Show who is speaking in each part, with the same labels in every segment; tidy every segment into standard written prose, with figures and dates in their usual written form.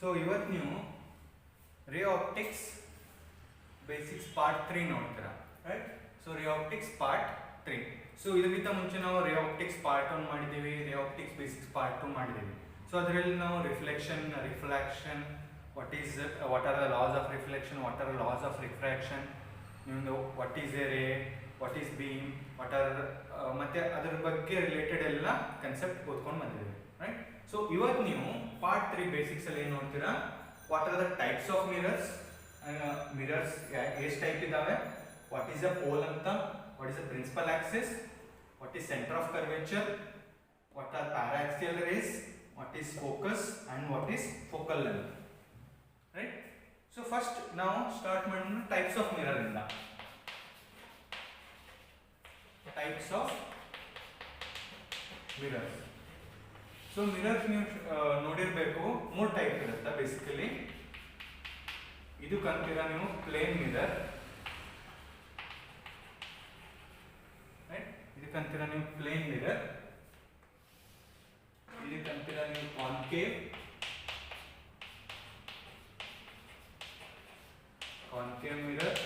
Speaker 1: So ಇವತ್ತು ನೀವು ರೇ ಆಪ್ಟಿಕ್ಸ್ ಬೇಸಿಕ್ಸ್ ಪಾರ್ಟ್ 3 ನೋಡ್ತೀರಾ, ರೈಟ್? ಸೊ ರೇ ಆಪ್ಟಿಕ್ಸ್ ಪಾರ್ಟ್ 3. ಸೊ ಇದಕ್ಕಿಂತ ಮುಂಚೆ ನಾವು ರೇ ಆಪ್ಟಿಕ್ಸ್ ಪಾರ್ಟ್ 1 ಮಾಡಿದ್ದೀವಿ, ರೇ ಆಪ್ಟಿಕ್ಸ್ ಬೇಸಿಕ್ಸ್ ಪಾರ್ಟ್ 2 ಮಾಡಿದ್ದೀವಿ. ಸೊ ಅದರಲ್ಲಿ ನಾವು reflection, refraction, what are the laws of reflection, what are the laws of refraction, what is a ray, what is beam, ಮತ್ತೆ ಅದರ ಬಗ್ಗೆ ರಿಲೇಟೆಡ್ ಎಲ್ಲ ಕಾನ್ಸೆಪ್ಟ್ ಓದ್ಕೊಂಡು ಬಂದಿದ್ದೀವಿ, ರೈಟ್? ಸೊ ಇವತ್ತು ನೀವು ಪಾರ್ಟ್ 3 ಬೇಸಿಕ್ಸ್ ಅಲ್ಲಿ ಏನು ನೋಡ್ತೀರಾ, what are the types of mirrors, mirrors ಎಷ್ಟು ಟೈಪ್ ಇದಾವೆ, ವಾಟ್ ಈಸ್ ಅ ಪೋಲ್ ಅಂತ, what is a principal axis, what is centre of curvature, what are paraxial rays, what is focus and what is focal length, right? So first ನಾವು start ಮಾಡೋಣ types of mirror ಇಂದ. Types of mirrors. So mirrors ನೀವು ನೋಡಿರ್ಬೇಕು, 3 type ಇರುತ್ತೆ basically. ಇದು ಕಂತೀರಾ ನೀವು plane mirror, right? ಇದಕ್ಕಂತೀರಾ ನೀವು plane mirror, ಇದಕ್ಕಂತೀರಾ ನೀವು ಕಾನ್ಕೇವ್, ಕಾನ್ಕೇವ್ ಮಿರರ್,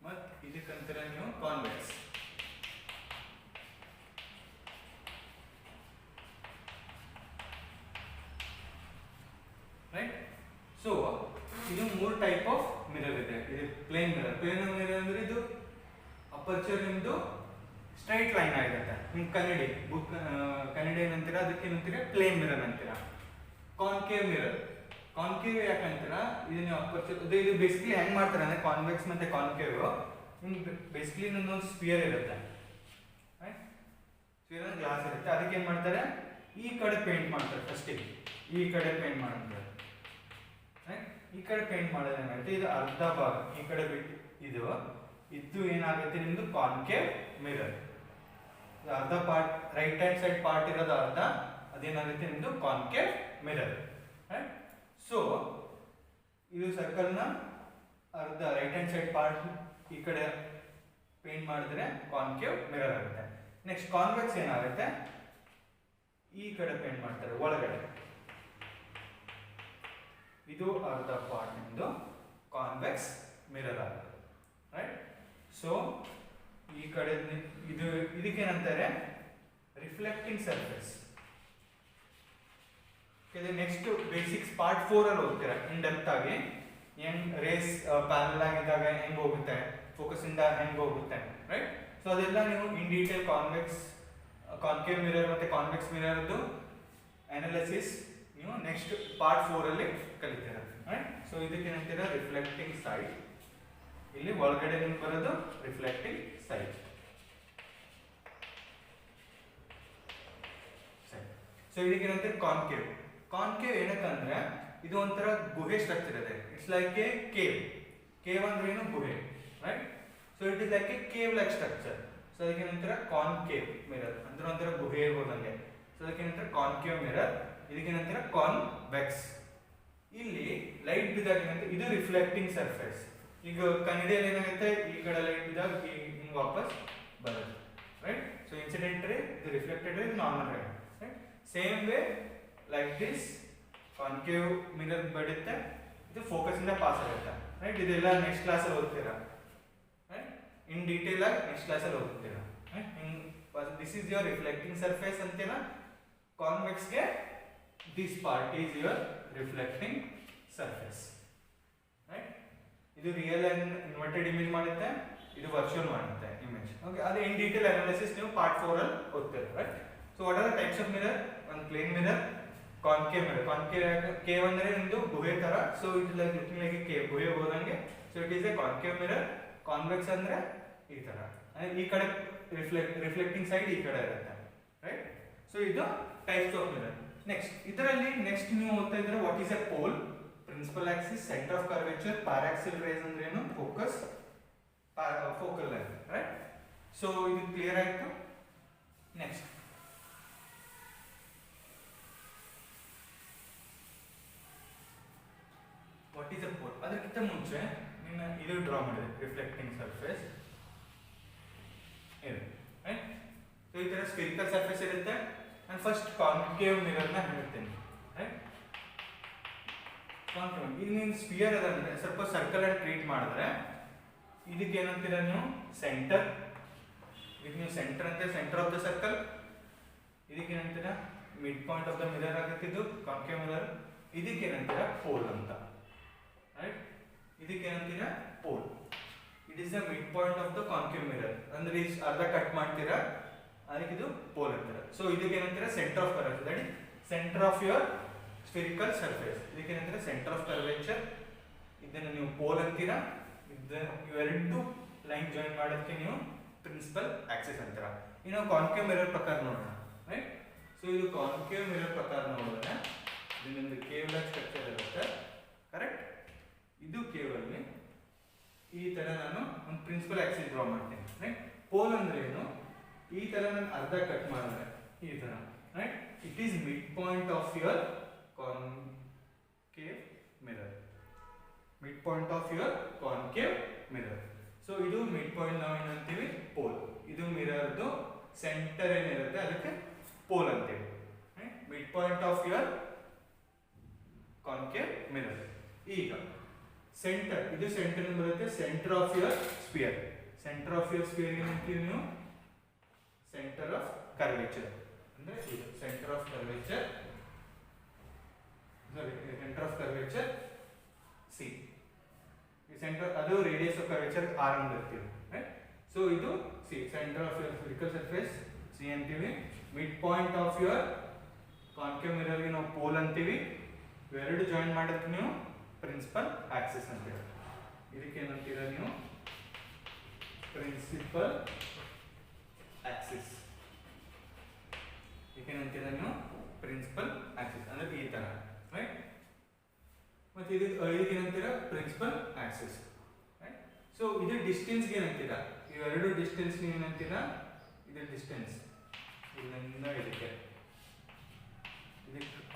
Speaker 1: ಮತ್ತು ಇದಕ್ಕಂತೀರಾ ನೀವು ಕಾನ್ವೆಕ್ಸ್. ರೈಟ್? ಸೊ ಇದು 3 ಟೈಪ್ ಆಫ್ ಮಿರರ್ ಇದೆ. ಇದು ಪ್ಲೇನ್ ಮಿರರ್. ಪ್ಲೇನ್ ಮಿರರ್ ಅಂದ್ರೆ ಇದು ಅಪರ್ಚರ್ ನಿಮ್ದು ಸ್ಟ್ರೈಟ್ ಲೈನ್ ಆಗಿರುತ್ತೆ. ನಿಮ್ ಕನ್ನಡಿ ಏನಂತೀರಾ, ಅದಕ್ಕೆ ಏನಂತೀರಾ ಪ್ಲೇನ್ ಮಿರರ್ ಅಂತೀರಾ. ಕಾನ್ಕೇವ್ ಮಿರರ್, ಕಾನ್ಕೇವ್ ಯಾಕಂತೀರಾ, ಇದು ನೀವು ಅಪರ್ಚರ್ ಇದು ಬೇಸಿಕಲಿ ಹೆಂಗ್ ಮಾಡ್ತಾರೆ ಅಂದ್ರೆ ಕಾನ್ವೆಕ್ಸ್ ಮತ್ತೆ ಕಾನ್ಕೇವ್ ಬೇಸಿಕಲಿ ಒಂದು ಸ್ಪಿಯರ್ ಇರುತ್ತೆ, ಸ್ಪಿಯರ್ ಅಂದ್ರೆ ಗ್ಲಾಸ್ ಇರುತ್ತೆ. ಅದಕ್ಕೆ ಏನ್ ಮಾಡ್ತಾರೆ, ಈ ಕಡೆ ಪೇಂಟ್ ಮಾಡ್ತಾರೆ. ಫಸ್ಟಿಗೆ ಈ ಕಡೆ ಪೇಂಟ್ ಮಾಡ್ತಾರೆ, ಈ ಕಡೆ ಪೇಂಟ್ ಮಾಡೋದೇನಾಗುತ್ತೆ, ಇದು ಅರ್ಧ ಭಾಗ ಈ ಕಡೆ ಬಿಟ್ಟು ಇದು ಏನಾಗುತ್ತೆ ನಿಮ್ದು ಕಾನ್ಕೇವ್ ಮಿರರ್. ಅರ್ಧ part, right hand side part ಇರೋದು ಅರ್ಧ, ಅದೇನಾಗುತ್ತೆ ನಿಮ್ದು ಕಾನ್ಕೇವ್ ಮಿರರ್, ರೈಟ್? ಸೊ ಇದು ಸರ್ಕಲ್ನ ಅರ್ಧ ರೈಟ್ ಹ್ಯಾಂಡ್ ಸೈಡ್ ಪಾರ್ಟ್ ಈ ಕಡೆ ಪೇಂಟ್ ಮಾಡಿದ್ರೆ ಕಾನ್ಕೇವ್ ಮಿರರ್ ಆಗುತ್ತೆ. ನೆಕ್ಸ್ಟ್ ಕಾನ್ವೆಕ್ಸ್ ಏನಾಗುತ್ತೆ, ಈ ಕಡೆ ಪೇಂಟ್ ಮಾಡ್ತಾರೆ ಒಳಗಡೆ, ಇದು ಅರ್ಧ ಪಾರ್ಟ್ ನಿಮ್ದು ಕಾನ್ವೆಕ್ಸ್ ಮಿರರ್ ಆಗುತ್ತೆ, ರೈಟ್? ಸೊ ಈ ಕಡೆ ಇದಕ್ಕೇನಂತಾರೆ reflecting surface. Next basics part 4 ಅಲ್ಲಿ ಹೋಗ್ತೀರಾ ಇನ್ ಡೆಪ್ತ್ ಆಗಿ, ಹೆಂಗ್ ರೇಸ್ ಪ್ಯಾರಲ್ ಆಗಿದ್ದಾಗ ಹೆಂಗ್ ಹೋಗುತ್ತೆ, ಫೋಕಸ್ ಇಂದ ಹೆಂಗ್ ಹೋಗುತ್ತೆ, ರೈಟ್? ಸೊ ಅದೆಲ್ಲ ನೀವು ಇನ್ ಡೀಟೇಲ್ ಕಾನ್ಕೇವ್ ಮಿರರ್ ಮತ್ತೆ ಕಾನ್ವೆಕ್ಸ್ ಮಿರರ್ದು ಅನಾಲಿಸಿಸ್ ನೀವು ನೆಕ್ಸ್ಟ್ ಪಾರ್ಟ್ 4 ಅಲ್ಲಿ ಕಲಿತೀರಾ, ರೈಟ್? ಸೊ ಇದಕ್ಕೆ ಏನಂತೀರಾ ರಿಫ್ಲೆಕ್ಟಿಂಗ್ ಸೈಡ್. ಇಲ್ಲಿ ಒಳಗಡೆ ನಿಮ್ಗೆ ಬರೋದು ರಿಫ್ಲೆಕ್ಟಿಂಗ್ ಸೈಡ್. ಸೊ ಇದಕ್ಕೆ ಏನಂತೀರಾ ಕಾನ್ಕೇವ್. ಕಾನ್ಕೇವ್ ಏನಕ್ಕಂದ್ರೆ ಇದು ಒಂಥರ ಗುಹೆ ಸ್ಟ್ರಕ್ಚರ್ ಇದೆ. It's like A cave. Cave ಅಂದ್ರೆ ಏನು, ಗುಹೆ, right? So it is like A cave like structure. So ಅದಕ್ಕೆ ಏನಂತೀರಾ ಕಾನ್ಕೇವ್ ಮಿರರ್, ಅಂದ್ರೆ ಒಂಥರ ಗುಹೆ ಇರ್ಬೋದಂಗೆ. ಸೊ ಅದಕ್ಕೆ ಏನಂತೀರಾ ಕಾನ್ಕೇವ್ ಮಿರರ್. ಇದಕ್ಕೆ ಏನಂತೀರಾ ಕಾನ್ವೆಕ್ಸ್. ಇಲ್ಲಿ ಲೈಟ್ ಬಿದ್ದಾಗ ಏನಂತ, ಇದು ರಿಫ್ಲೆಕ್ಟಿಂಗ್ ಸರ್ಫೇಸ್. ಈಗ ಕನ್ನಡಿಯಲ್ಲಿ ಏನಾಗುತ್ತೆ, ಈ ಕಡೆ ಲೈಟ್ ಬಿದ್ದಾಗ ಹಿಂಗ್ ವಾಪಸ್ ಬರುತ್ತೆ, ರೈಟ್? ಸೊ ಇನ್ಸಿಡೆಂಟ್ ರೇ, ಇದು ರಿಫ್ಲೆಕ್ಟೆಡ್ ರೇ, ಇದು ನಾರ್ಮಲ್ ರೇ, right? Same way like this concave mirror ಬರುತ್ತೆ, ಇದು ಫೋಕಸ್ ಇಂದ ಪಾಸ್ ಆಗುತ್ತೆ, ರೈಟ್? ಇದೆಲ್ಲ ನೆಕ್ಸ್ಟ್ ಕ್ಲಾಸ್ ಅಲ್ಲಿ ಓದ್ತೀರಾ, ರೈಟ್? ಇನ್ ಡೀಟೇಲ್ ಆಗಿ ನೆಕ್ಸ್ಟ್ ಕ್ಲಾಸ್ ಅಲ್ಲಿ ಓದ್ತೀರಾ, right? This is your reflecting surface ಅಂತೀರಾ. ಕಾನ್ವೆಕ್ಸ್ ಗೆ this part is your reflecting surface, right? ಇದು ರಿಯಲ್ ಅಂಡ್ ಇನ್ವರ್ಟೆಡ್ ಇಮೇಜ್ ಮಾಡುತ್ತೆ, ಇದು ವರ್ಚುವಲ್ ಮಾಡುತ್ತೆ ಇಮೇಜ್. ಓಕೆ, ಅದು ಇನ್ ಡೀಟೇಲ್ ಅನಾಲಿಸಿಸ್ ನೀವು ಪಾರ್ಟ್ 4 ಅಲ್ಲಿ ಓದ್ತೀರಾ, right? So what are the types of mirror? ಒಂದು plane mirror, concave mirror. Cave ಅಂದ್ರೆ ನಿಮ್ದು ಗುಹೆ ತರ. So it like looking like A cave, ಗುಹೆ ಹೋದಂಗೆ. So it is A concave mirror. Convex ಅಂದ್ರೆ ಈ ತರ, ಈ ಕಡೆ ರಿಫ್ಲೆಕ್ಟಿಂಗ್ ಸೈಡ್ ಈ ಕಡೆ ಇರುತ್ತೆ, ರೈಟ್? ಸೊ ಇದು ಟೈಪ್ಸ್ ಆಫ್ ಮಿರರ್. ನೆಕ್ಸ್ಟ್ ಇದರಲ್ಲಿ ನೆಕ್ಸ್ಟ್ ನೀವು ಓದ್ತಾ ಇದ್ರೆ what is a pole, principal axis, centre of curvature, paraxial rays ಅಂದ್ರೆ ಏನು, focus, focal length, right? So ಇದು ಕ್ಲಿಯರ್ ಆಯ್ತು. Next what is a pole. ಅದಕ್ಕಿಂತ ಮುಂಚೆ ನಿನ್ನ ಇದು ಡ್ರಾ ಮಾಡಿದೆ, ರಿಫ್ಲೆಕ್ಟಿಂಗ್ ಸರ್ಫೇಸ್ ಇದೆ, ರೈಟ್? ಸೊ ಈ ತರ ಸ್ಫಿರಿಕಲ್ ಸರ್ಫೇಸ್ ಇರುತ್ತೆ. ನಾನು ಫಸ್ಟ್ ಕಾನ್ಕೇವ್ ಮಿರರ್ನ ಹೇಳ್ತೀನಿ, ರೈಟ್? ಕಾನ್ಕೇವ್ ಈಗ ನೀನು ಸ್ಫಿಯರ್ ಅದಂದ್ರೆ ಸ್ವಲ್ಪ ಸರ್ಕಲ್ ಆಗಿ ಟ್ರೀಟ್ ಮಾಡಿದ್ರೆ ಇದಕ್ಕೆ ಏನಂತೀರ ನೀವು ಸೆಂಟರ್, ಇದಕ್ಕೆ ನೀವು ಸೆಂಟರ್ ಅಂತ ಸೆಂಟರ್ ಆಫ್ ದ ಸರ್ಕಲ್, ಇದಕ್ಕೆ ಏನಂತೀರ mid point of the mirror ಆಗುತ್ತಿದ್ದು ಕಾನ್ಕೇವ್ ಮಿರರ್, ಇದಕ್ಕೆ ಏನಂತೀರ ಪೋಲ್ ಅಂತ, ರೈಟ್? ಇದಕ್ಕೆ ಏನಂತೀರ pole. It is the mid point of the concave mirror, ಅಂದ್ರೆ ಈ ಅರ್ಧ ಕಟ್ ಮಾಡ್ತೀರಾ ಅದಕ್ಕೆ ಇದು ಪೋಲ್ ಅಂತೀರ. ಸೊ ಇದಕ್ಕೆ ಏನಂತೀರ centre of curvature, that centre of your spherical surface, ಇದಕ್ಕೆ ಏನಂತೀರ ಸೆಂಟರ್ ಆಫ್ ಕರ್ವೇಚರ್, ಇದನ್ನು ನೀವು ಪೋಲ್ ಅಂತೀರಾ. ಇವೆರಡು ಲೈನ್ ಜಾಯಿನ್ ಮಾಡೋದಕ್ಕೆ ನೀವು ಪ್ರಿನ್ಸಿಪಲ್ ಆಕ್ಸಿಸ್ ಅಂತೀರ. ಇನ್ನು ಕಾನ್ಕೇವ್ ಮಿರರ್ ಪ್ರಕಾರ ನೋಡೋಣ, ರೈಟ್? ಸೊ ಇದು ಕಾನ್ಕೇವ್ ಮಿರರ್ ಪ್ರಕಾರ ನೋಡಿದ್ರೆ ಇದೊಂದು ಕೇವ್ ಲೈಕ್ ಸ್ಟ್ರಕ್ಚರ್ ಇರುತ್ತೆ, ಕರೆಕ್ಟ್? ಇದು ಕೇವ್ ಅಲ್ಲಿ ಈ ತರ ನಾನು ಒಂದು ಪ್ರಿನ್ಸಿಪಲ್ ಆಕ್ಸಿಸ್ ಡ್ರಾ ಮಾಡ್ತೀನಿ, ರೈಟ್? ಪೋಲ್ ಅಂದ್ರೆ ಏನು? ಈ ತರ ನಾನು ಅರ್ಧ ಕಟ್ ಮಾಡಿದ್ರೆ ಈ ತರ, right? It is mid point of your concave mirror, mid point of your concave mirror. So ಇದು ಮಿಡ್ ಪಾಯಿಂಟ್ ನಾವು ಏನಂತೀವಿ ಪೋಲ್, ಇದು ಮಿರರ್ದು ಸೆಂಟರ್ ಏನಿರುತ್ತೆ ಅದಕ್ಕೆ ಪೋಲ್ ಅಂತೀವಿ, mid point of your concave mirror. ಈಗ ಸೆಂಟರ್, ಇದು ಸೆಂಟರ್ ಬರುತ್ತೆ, centre of your sphere, centre of your sphere ಏನಂತೀವಿ ನೀವು ಸೆಂಟರ್ ಆಫ್ ಕರ್ವೇಚರ್, ಅಂದ್ರೆ ಇದು centre of curvature, sorry centre of curvature C, ಈ ಸೆಂಟರ್ ಅದು ರೇಡಿಯಸ್ ಆಫ್ ಕರ್ವೇಚರ್ ಆರ್ ಅಂತ ಇರ್ತೀವಿ, ರೈಟ್? ಸೊ ಇದು C centre of your spherical surface C ಅಂತೀವಿ, mid point of your concave ಮಿರರ್ಗೆ ನಾವು ಪೋಲ್ ಅಂತೀವಿ, ಇವೆರಡು ಜಾಯಿನ್ ಮಾಡೋದಕ್ಕೆ ನೀವು ಪ್ರಿನ್ಸಿಪಲ್ ಆಕ್ಸಿಸ್ ಅಂತೀರ. ಇದಕ್ಕೆ ಏನಂತೀರ ನೀವು ಪ್ರಿನ್ಸಿಪಲ್ ಆಕ್ಸಿಸ್, ಇದಕ್ಕೇನಂತೀರ ನೀವು ಪ್ರಿನ್ಸಿಪಲ್ ಆಕ್ಸಿಸ್ ಅಂದ್ರೆ ಈ ತರ, ರೈಟ್? ಮತ್ತೆ ಇದಕ್ಕೆ ಏನಂತೀರ ಪ್ರಿನ್ಸಿಪಲ್ ಆಕ್ಸಿಸ್, ರೈಟ್? ಸೊ ಇದು ಡಿಸ್ಟೆನ್ಸ್ ಏನಂತೀರ, ಇವೆರಡು ಡಿಸ್ಟೆನ್ಸ್ ನೀವು ಏನಂತೀರ, ಇದು ಡಿಸ್ಟೆನ್ಸ್ ಇಲ್ಲಿಂದ ಇದಕ್ಕೆ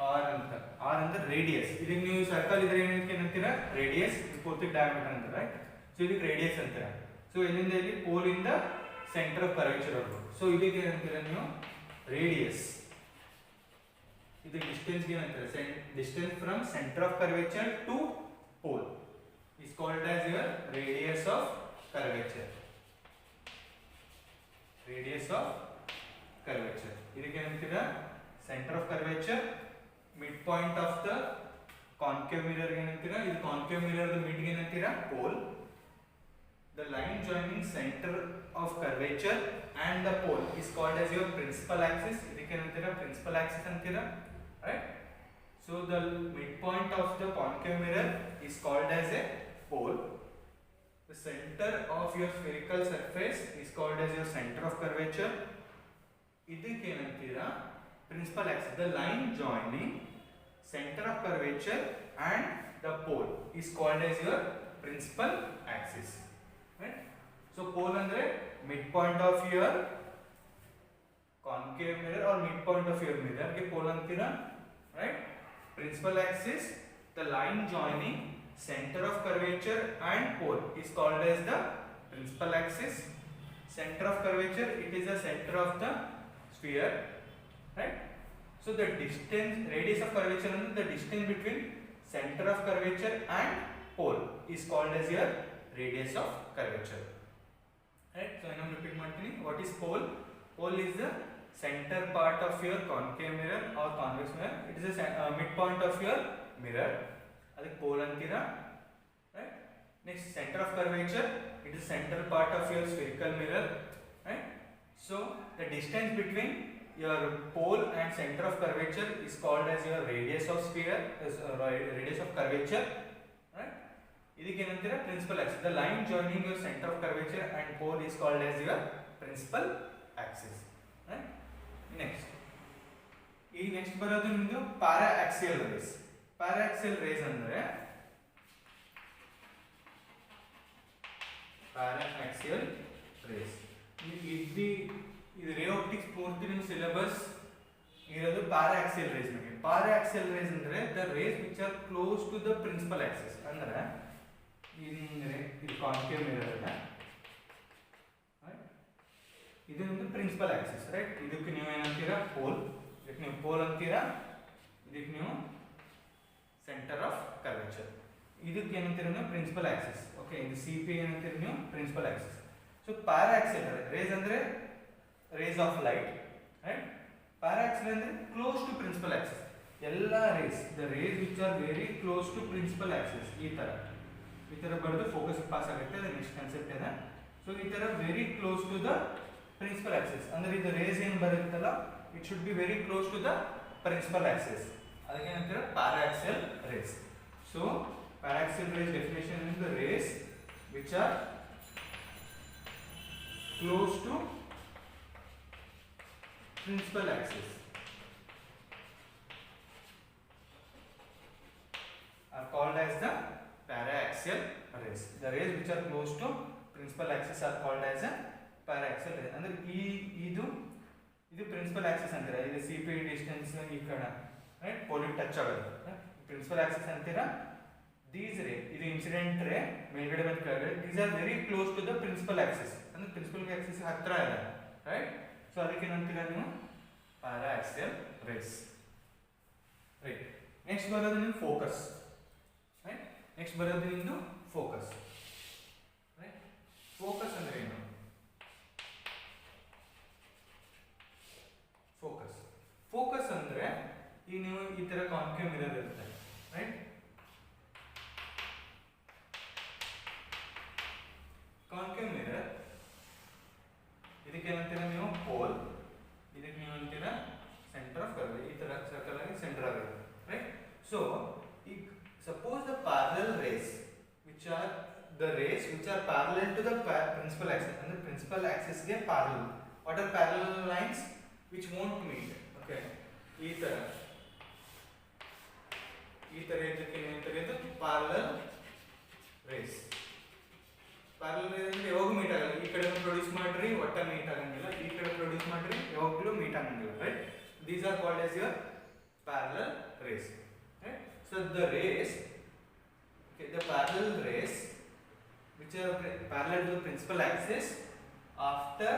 Speaker 1: ಆರ್ ಅಂತ, ಆರ್ ಅಂದ್ರೆ ರೇಡಿಯಸ್, ಇದಕ್ಕೆ ನೀವು ಸರ್ಕಲ್ ಇದ್ರೆ ಏನಂತೀರ ರೇಡಿಯಸ್, ಪೂರ್ತಿ ಡಯಾಮೀಟರ್ ಅಂತ, ರೈಟ್? ಸೊ ಇದಕ್ಕೆ ರೇಡಿಯಸ್ ಅಂತೀರ. ಸೊ ಇಲ್ಲಿಂದ ಇಲ್ಲಿ ಪೋಲ್ ಇಂದ ಸೆಂಟರ್ ಆಫ್ ಕರ್ವೇಚರ್ ವರ್ಗು, ಸೊ ಇದಕ್ಕೆ ಏನಂತೀರ ನೀವು ರೇಡಿಯಸ್, ಇದು ಡಿಸ್ಟೆನ್ಸ್ ಏನಂತಾರೆ distance from centre of curvature to pole is called as your radius of curvature, radius of curvature. ಇದಕ್ಕೆ ಏನಂತೀರ centre of curvature, mid point of the concave mirror ಏನಂತೀರ, ಇದು ಕಾನ್ಕೇವ್ ಮಿರರ್ ಮಿಡ್ ಏನಂತೀರ pole, the line joining center of curvature and the pole is called as your principal axis, ಇದಕ್ಕೆ ಏನಂತೀರ principal axis ಅಂತೀರ, right? So the midpoint of the concave mirror is called as a pole, the center of your spherical surface is called as your center of curvature, ಇದಕ್ಕೆ ಏನಂತೀರ principal axis, the line joining center of curvature and the pole is called as your principal axis, right? So pole andre midpoint of your concave mirror or midpoint of your mirror ge pole antira, right? Principal axis, the line joining center of curvature and pole is called as the principal axis. Center of curvature, it is the center of the sphere, right? So the distance, radius of curvature and the distance between center of curvature and pole is called as your radius of curvature, right? So I am repeat ಮಾಡ್ತೀನಿ, what is pole? Pole is the center part of your concave mirror or convex mirror, it is the midpoint of your mirror, ಅದಕ್ಕೆ pole ಅಂತೀರಾ, right? Next, center of curvature, it is central part of your spherical mirror, right? So the distance between your pole and center of curvature is called as your radius of sphere, radius of curvature, right? ಇದಕ್ಕೆ ಏನಂತೀರಾ principal axis, the line joining your center of curvature and pole is called as your principal axis, right? Next, ಈ next ಬರೋದು ನಿಮ್ಮದು para-axial rays. Para-axial rays ಅಂದ್ರೆ para-axial rays, ಇದು ray optics ಪೂರ್ತಿ ನಿಮ್ಮ syllabus ಇರೋದು para-axial rays ಬಗ್ಗೆ. Para-axial rays ಅಂದ್ರೆ the rays which are close to the principal axis, ಅಂದ್ರೆ ಇದು ಕಾನ್ಕೇವ್ ಮಿರರ್ ಅಲ್ಲ, ಇದು ಒಂದು ಪ್ರಿನ್ಸಿಪಲ್ ಆಕ್ಸಿಸ್, ರೈಟ್? ಇದಕ್ಕೆ ನೀವು ಏನಂತೀರಾ ಪೋಲ್, ಇದಕ್ಕೆ ನೀವು ಪೋಲ್ ಅಂತೀರಾ, ಇದಕ್ಕೆ ನೀವು ಸೆಂಟರ್ ಆಫ್ ಕರ್ವೇಚರ್. ಇದಕ್ಕೆ ಏನಂತೀರ ನೀವು ಪ್ರಿನ್ಸಿಪಲ್ ಆಕ್ಸಿಸ್. ಓಕೆ, ಇದು ಸಿ ಪಿ ಏನಂತೀರ ನೀವು principal axis. So paraxial rays ಅಂದ್ರೆ rays of light, right. Paraxial ಅಂದ್ರೆ ಕ್ಲೋಸ್ ಟು ಪ್ರಿನ್ಸಿಪಲ್ ಆಕ್ಸಿಸ್. ಎಲ್ಲ rays, the rays which are very close to principal axis, ಈ ತರ ಬರೆದು ಫೋಕಸ್ ಪಾಸ್ ಆಗುತ್ತೆ. ಅದು ನೆಕ್ಸ್ಟ್ ಕಾನ್ಸೆಪ್ಟ್ ಇದೆ. ಸೊ ಈ ತರ very close to the principal axis ಅಂದ್ರೆ ಇದು ರೇಸ್ ಏನು ಬರುತ್ತಲ್ಲ, it should be very close to the principal axis. ಅದಕ್ಕೆ ಏನಂತೀರ paraxial rays. So paraxial rays definition is the rays which are close to principal axis are called as the paraxial rays. The rays which are close to principal axis are called as a paraxial rays. ಅಂದ್ರೆ ಇದು principal axis ಅಂತೀರಾ, ಇದು C P distance ಈ ಕಡೆ, right, ಪೋಲಿಗೆ touch ಆಗೋದು principal axis ಅಂತೀರಾ. These ray, ಇದು ಇನ್ಸಿಡೆಂಟ್ ರೇ ಮೇಲ್ಗಡೆ ಮತ್ತು ಕೆಳಗಡೆ, these are very close to the principal axis ಅಂದ್ರೆ ಪ್ರಿನ್ಸಿಪಲ್ ಆಕ್ಸಿಸ್ ಹತ್ರ ಇದೆ, ರೈಟ್. ಸೊ ಅದಕ್ಕೆ ಏನಂತೀರಾ ನೀವು ಪ್ಯಾರಾಕ್ಸಿಯಲ್ ರೇಸ್, ರೈಟ್. ನೆಕ್ಸ್ಟ್ ಬರೋದು ನಿಮ್ದು ಫೋಕಸ್, ರೈಟ್. ನೆಕ್ಸ್ಟ್ ಬರೋದು ನಿಮ್ದು ಫೋಕಸ್, ರೈಟ್. ಫೋಕಸ್ ಅಂದ್ರೆ ಏನು? ಫೋಕಸ್ ಅಂದ್ರೆ ಈಗ ನೀವು ಈ ತರ ಕಾನ್ಕೇವ್ ಮಿರರ್ ಇರುತ್ತೆ, ರೈಟ್. ಕಾನ್ಕೇವ್ ಮಿರರ್ ಇದಕ್ಕೆ ಏನಂತೀರ ನೀವು ಪೋಲ್, ಇದಕ್ಕೆ ನೀವು ಅಂತೀರ ಸೆಂಟರ್ ಆಫ್ ಕರ್ವೇಚರ್. ಈ ತರ ಸರ್ಕಲ್ ಆಗಿ ಸೆಂಟರ್ ಆಗಿರುತ್ತೆ, ರೈಟ್. ಸೊ ಈಗ suppose the parallel rays which are the rays which are parallel to the principal axis and the principal axis ಗೆ parallel. What are parallel lines which won't meet? Okay, ಈ ತರ ಇದಕ್ಕೆ ಏನಂತಾರೆ? ಇದು parallel rays. Parallel rays ಅಂದ್ರೆ ಯಾವಾಗೂ meet ಆಗಲ್ಲ. ಈ ಕಡೆ ಪ್ರೊಡ್ಯೂಸ್ ಮಾಡ್ರಿ ಒಟ್ಟ ಮೀಟ್ ಆಗಂಗಿಲ್ಲ, ಈ ಕಡೆ ಪ್ರೊಡ್ಯೂಸ್ ಮಾಡ್ರಿ ಯಾವಾಗಲೂ ಮೀಟ್ ಆಗಂಗಿಲ್ಲ, right? These are called as your parallel rays, right? So the rays, okay, the parallel rays which are parallel to the principal axis, after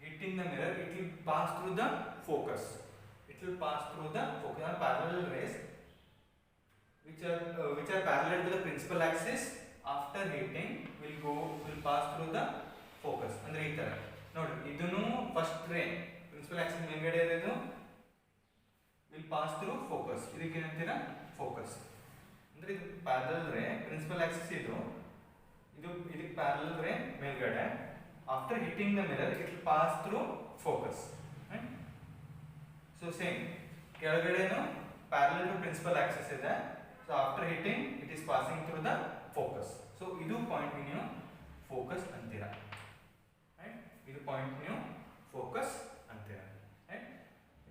Speaker 1: hitting the mirror it will pass through the focus. It will pass through the focus. Parallel rays which are parallel to the principal axis after hitting will pass through the focus. ಅಂದ್ರೆ ಈ ತರ ನೋಡಿ, ಇದನ್ನು first ರೇ principal Axis ಮೇಲ್ಗಡೆ ಇರೋದು will pass through focus. ಇದಕ್ಕೆ ಏನಂತೀರಾ? ಫೋಕಸ್. ಅಂದ್ರೆ ಇದು ಪ್ಯಾರಲಲ್ ರೇ, ಪ್ರಿನ್ಸಿಪಲ್ ಆಕ್ಸಿಸ್ ಇದಕ್ಕೆ ಪ್ಯಾರಲಲ್ ರೇ ಮೇಲ್ಗಡೆ, after hitting the mirror it will pass through focus, right. So same ಕೆಳಗಡೆನು ಪ್ಯಾರಲಲ್ ಟು ಪ್ರಿನ್ಸಿಪಲ್ ಆಕ್ಸಿಸ್ ಇದೆ, so after hitting it is passing through the focus. So ಇದು point ನೀವು focus ಅಂತೀರಾ, right. ಇದು point ನೀವು focus ಅಂತೀರಾ, right.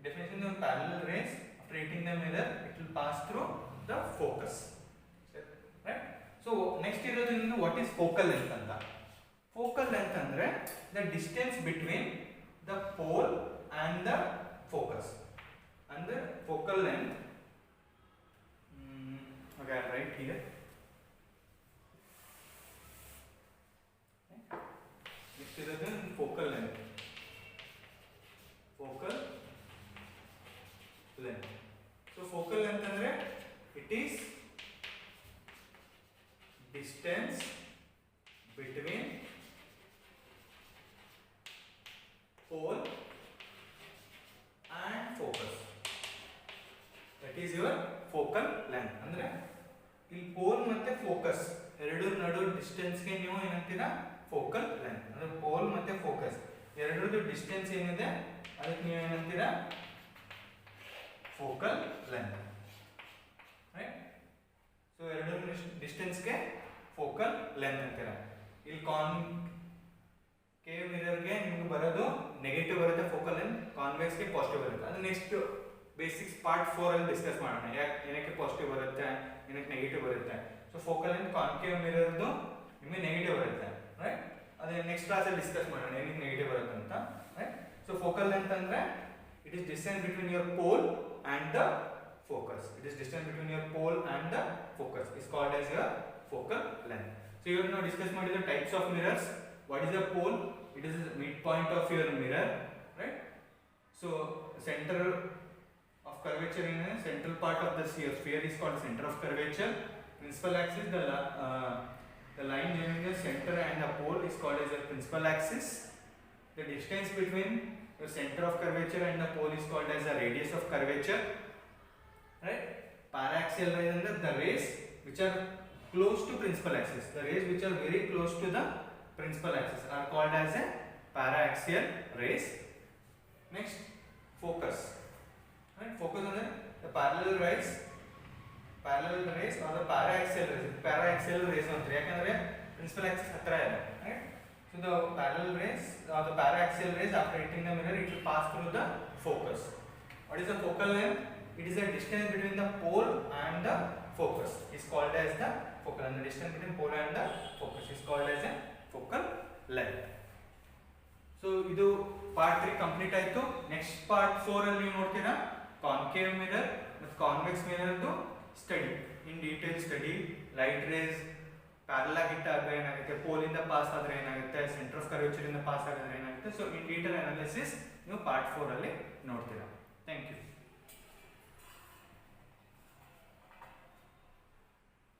Speaker 1: Definition of parallel rays after hitting the mirror it will pass through the focus, right? So next irodu nindu what is focal length anta. Focal length andre the distance between the pole and the focus. And the focal length, okay, I'll write here. Next irodu focal length. Focal length. So focal length andre it is distance between pole and focus. That is your focal length. ಅಂದ್ರೆ ಇಲ್ಲಿ pole ಮತ್ತೆ focus ಎರಡು ನಡು distance ಗೆ ನೀವು ಏನಂತೀರಾ? Focal length. ಅಂದ್ರೆ pole ಮತ್ತೆ ಫೋಕಸ್ ಎರಡರದ್ದು ಡಿಸ್ಟೆನ್ಸ್ ಏನಿದೆ ಅದಕ್ಕೆ ನೀವು ಏನಂತೀರಾ? Focal length, right. ಸೊ ಎರಡು ಡಿಸ್ಟೆನ್ಸ್ ಗೆ ಫೋಕಲ್ ಲೆಂತ್ ಅಂತೀರ. ಇಲ್ಲಿ ಕಾನ್ಕೇವ್ ಮಿರರ್ ಗೆ ನಿಮಗೆ ಬರೋದು ನೆಗೆಟಿವ್ ಬರುತ್ತೆ ಫೋಕಲ್ ಲೆಂತ್, ಕಾನ್ವೆಕ್ಸ್ ಗೆ ಪಾಸಿಟಿವ್ ಬರುತ್ತೆ. ಅದು ನೆಕ್ಸ್ಟ್ ಬೇಸಿಕ್ಸ್ ಪಾರ್ಟ್ 4 ಅಲ್ಲಿ ಡಿಸ್ಕಸ್ ಮಾಡೋಣ, ಏನಕ್ಕೆ ಪಾಸಿಟಿವ್ ಬರುತ್ತೆ, ಏನಕ್ಕೆ ನೆಗೆಟಿವ್ ಬರುತ್ತೆ. ಸೊ ಫೋಕಲ್ ಲೆಂತ್ ಕಾನ್ಕೇವ್ ಮಿರರ್ದು ನಿಮಗೆ ನೆಗೆಟಿವ್ ಬರುತ್ತೆ, ರೈಟ್. ಅದೇ ನೆಕ್ಸ್ಟ್ ಕ್ಲಾಸ್ ಅಲ್ಲಿ ಡಿಸ್ಕಸ್ ಮಾಡೋಣ ಏನಕ್ಕೆ ನೆಗೆಟಿವ್ ಬರುತ್ತೆ ಅಂತ, ರೈಟ್. ಸೊ ಫೋಕಲ್ ಲೆಂತ್ ಅಂದ್ರೆ it is distance between your pole and the focus. It is distance between your pole and the focus is called as your focal length. So you have now discussed what is the types of mirrors. What is the pole? It is the midpoint of your mirror, right? So center of curvature in a central part of the sphere. Sphere is called center of curvature. Principal axis, the line joining the center and the pole is called as the principal axis. The distance between the center of curvature and the pole is called as the radius of curvature. Right? Paraxial rays and the rays which are close to principal axis. The rays which are very close to the principal axis are called as a paraxial rays. Next, focus. Right? Focus on the parallel rays or the paraxial rays. Paraxial rays ಅಂದ್ರೆ ಯಾಕಂದ್ರೆ principal axis ಹತ್ರ ಇದೆ. Right? So the parallel rays or the paraxial rays after hitting the mirror, it will pass through the focus. What is the focal length? It is the distance between the pole and the focus. Is called as the focal, and the distance between pole and the focus is called as a focal length. So ಇದು part 3 complete ಆಯ್ತು. Next part 4 ಅಲ್ಲಿ ನೀವು ನೋಡ್ತೀರಾ concave mirror ಮತ್ತು convex ಮಿರರ್ದು study, in detail study. Light rays parallel ಆಗಿ ಇಟ್ಟಾಗ ಏನಾಗುತ್ತೆ, ಪೋಲ್ ಇಂದ ಪಾಸ್ ಆದ್ರೆ ಏನಾಗುತ್ತೆ, ಸೆಂಟರ್ ಆಫ್ ಕರ್ವೇಚರ್ ಇಂದ ಪಾಸ್ ಆಗಿದ್ರೆ ಏನಾಗುತ್ತೆ. ಸೊ ಇನ್ ಡೀಟೇಲ್ ಅನಾಲಿಸಿಸ್ ನೀವು part 4 ಅಲ್ಲಿ ನೋಡ್ತೀರಾ.